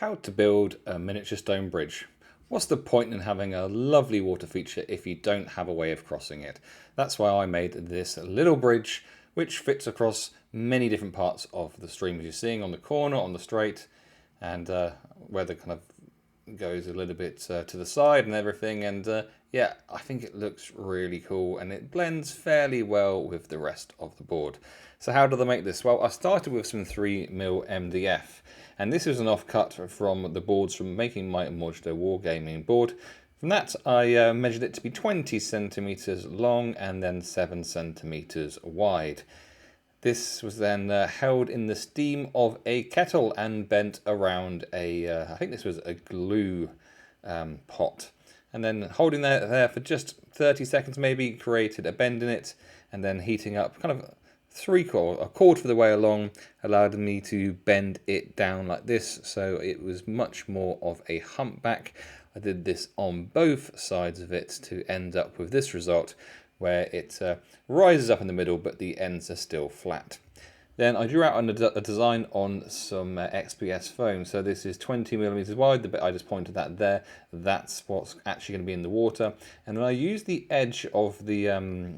How to build a miniature stone bridge. What's the point in having a lovely water feature if you don't have a way of crossing it? That's why I made this little bridge which fits across many different parts of the stream, as you're seeing on the corner, on the straight, and where the kind of goes a little bit to the side and everything. And yeah, I think it looks really cool and it blends fairly well with the rest of the board. So how did I make this? Well, I started with some 3mm MDF, and this is an offcut from the boards from making my modular wargaming board. From that, I measured it to be 20 centimeters long and then 7 centimeters wide. This was then held in the steam of a kettle and bent around I think this was a glue pot. And then holding that there for just 30 seconds maybe, created a bend in it, and then heating up kind of a quarter of the way along allowed me to bend it down like this, so it was much more of a humpback. I did this on both sides of it to end up with this result, where it rises up in the middle but the ends are still flat. Then I drew out a design on some XPS foam. So this is 20mm wide, the bit I just pointed at there. That's what's actually going to be in the water. And then I used the edge of the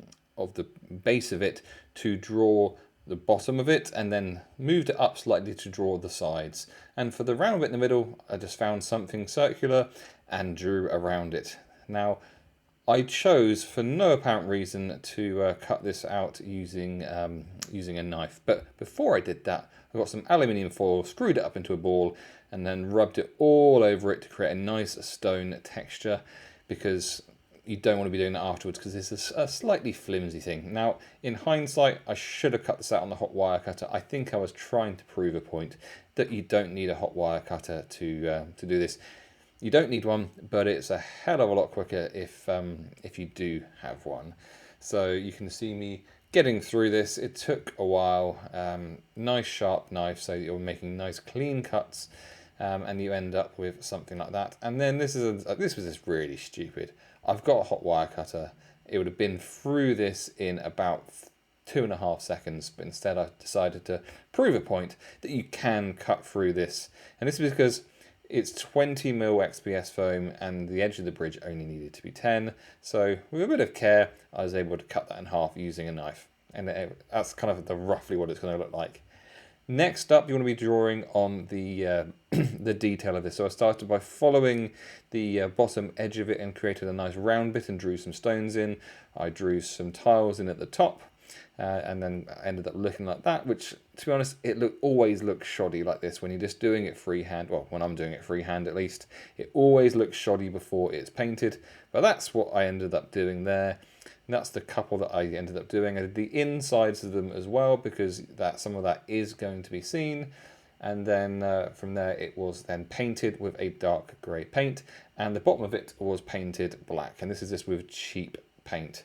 base of it to draw the bottom of it, and then moved it up slightly to draw the sides. And for the round bit in the middle, I just found something circular and drew around it. Now, I chose, for no apparent reason, to cut this out using a knife. But before I did that, I got some aluminium foil, screwed it up into a ball, and then rubbed it all over it to create a nice stone texture, because you don't want to be doing that afterwards, because it's a slightly flimsy thing. Now, in hindsight, I should have cut this out on the hot wire cutter. I think I was trying to prove a point that you don't need a hot wire cutter to do this. You don't need one, but it's a hell of a lot quicker if you do have one. So you can see me getting through this. It took a while. Nice sharp knife, so you're making nice clean cuts, and you end up with something like that. And then this was just really stupid. I've got a hot wire cutter. It would have been through this in about 2.5 seconds, but instead I decided to prove a point that you can cut through this. And this is because it's 20mm XPS foam and the edge of the bridge only needed to be 10. So with a bit of care, I was able to cut that in half using a knife. And that's kind of roughly what it's going to look like. Next up, you want to be drawing on the the detail of this. So I started by following the bottom edge of it and created a nice round bit and drew some stones in. I drew some tiles in at the top, and then ended up looking like that, which, to be honest, always looks shoddy like this when you're just doing it freehand. Well, when I'm doing it freehand at least, it always looks shoddy before it's painted. But that's what I ended up doing there. And that's the couple that I ended up doing. I did the insides of them as well, because some of that is going to be seen. And then from there it was then painted with a dark grey paint, and the bottom of it was painted black. And this is just with cheap paint.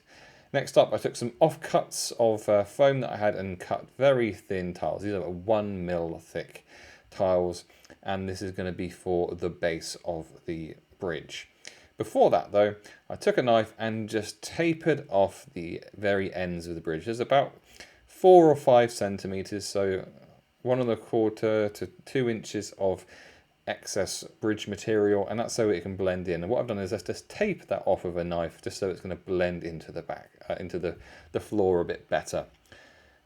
Next up, I took some offcuts of foam that I had and cut very thin tiles. These are 1mm thick tiles, and this is going to be for the base of the bridge. Before that, though, I took a knife and just tapered off the very ends of the bridge. There's about 4 or 5 centimeters, so 1¼ to 2 inches of excess bridge material, and that's so it can blend in. And what I've done is just tape that off with a knife, just so it's going to blend into the back, into the floor a bit better.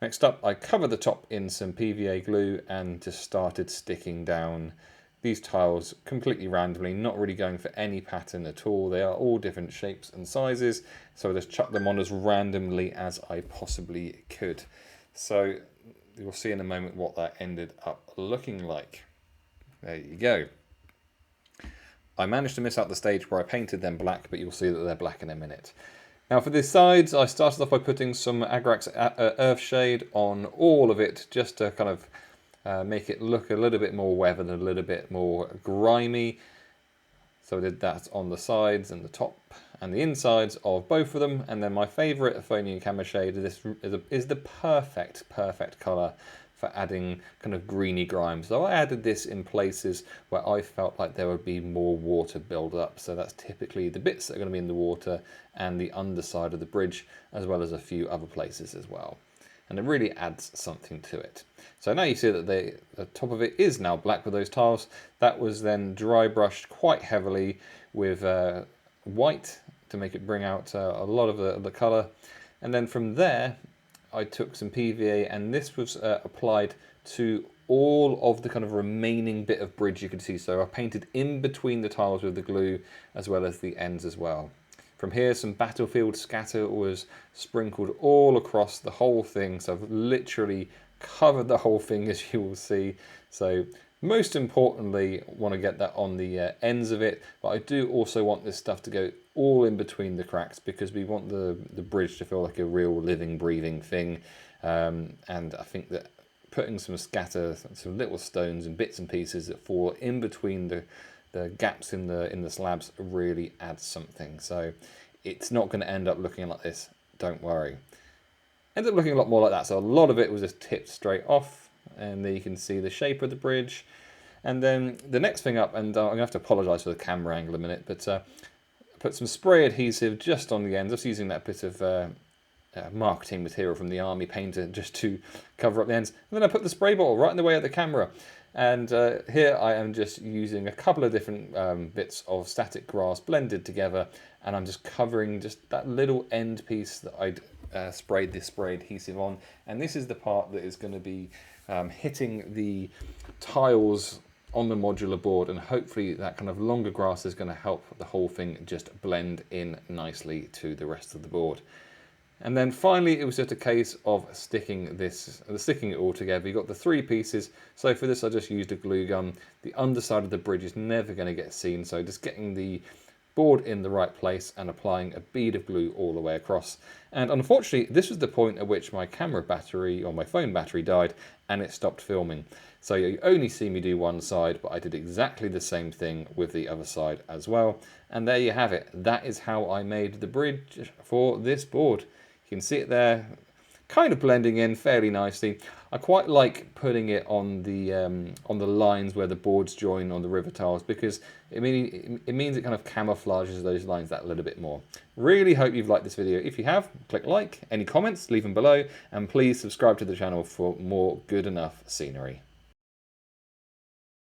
Next up, I covered the top in some PVA glue and just started sticking down these tiles completely randomly, not really going for any pattern at all. They are all different shapes and sizes, so I just chucked them on as randomly as I possibly could. So you'll see in a moment what that ended up looking like. There you go. I managed to miss out the stage where I painted them black, but you'll see that they're black in a minute. Now for the sides, I started off by putting some Agrax Earthshade on all of it, just to kind of make it look a little bit more weathered, a little bit more grimy. So I did that on the sides and the top and the insides of both of them. And then my favourite Euphonium Camera shade is the perfect colour for adding kind of greeny grime. So I added this in places where I felt like there would be more water build up. So that's typically the bits that are going to be in the water and the underside of the bridge, as well as a few other places as well. and it really adds something to it. So now you see that the top of it is now black with those tiles. That was then dry brushed quite heavily with white to make it bring out a lot of the colour. And then from there, I took some PVA, and this was applied to all of the kind of remaining bit of bridge you could see. So I painted in between the tiles with the glue, as well as the ends as well. From here, some battlefield scatter was sprinkled all across the whole thing. So I've literally covered the whole thing, as you will see. So most importantly, want to get that on the ends of it, but I do also want this stuff to go all in between the cracks, because we want the bridge to feel like a real living, breathing thing. And I think that putting some scatter, some little stones and bits and pieces that fall in between the gaps in the slabs really adds something. So it's not going to end up looking like this, don't worry. Ends up looking a lot more like that. So a lot of it was just tipped straight off, and there you can see the shape of the bridge. And then the next thing up, and I'm going to have to apologise for the camera angle a minute, but I put some spray adhesive just on the ends, just using that bit of marketing material from the army painter just to cover up the ends. And then I put the spray bottle right in the way of the camera. And here I am just using a couple of different bits of static grass blended together, and I'm just covering just that little end piece that I'd sprayed this spray adhesive on. And this is the part that is going to be hitting the tiles on the modular board, and hopefully that kind of longer grass is going to help the whole thing just blend in nicely to the rest of the board. And then finally, it was just a case of sticking it all together. You got the three pieces. So for this, I just used a glue gun. The underside of the bridge is never going to get seen. So just getting the board in the right place and applying a bead of glue all the way across. And unfortunately, this was the point at which my camera battery or my phone battery died, and it stopped filming. So you only see me do one side, but I did exactly the same thing with the other side as well. And there you have it. That is how I made the bridge for this board. You can see it there, kind of blending in fairly nicely. I quite like putting it on the lines where the boards join on the river tiles, because it means it kind of camouflages those lines that little bit more. Really hope you've liked this video. If you have, click like. Any comments, leave them below, and please subscribe to the channel for more good enough scenery.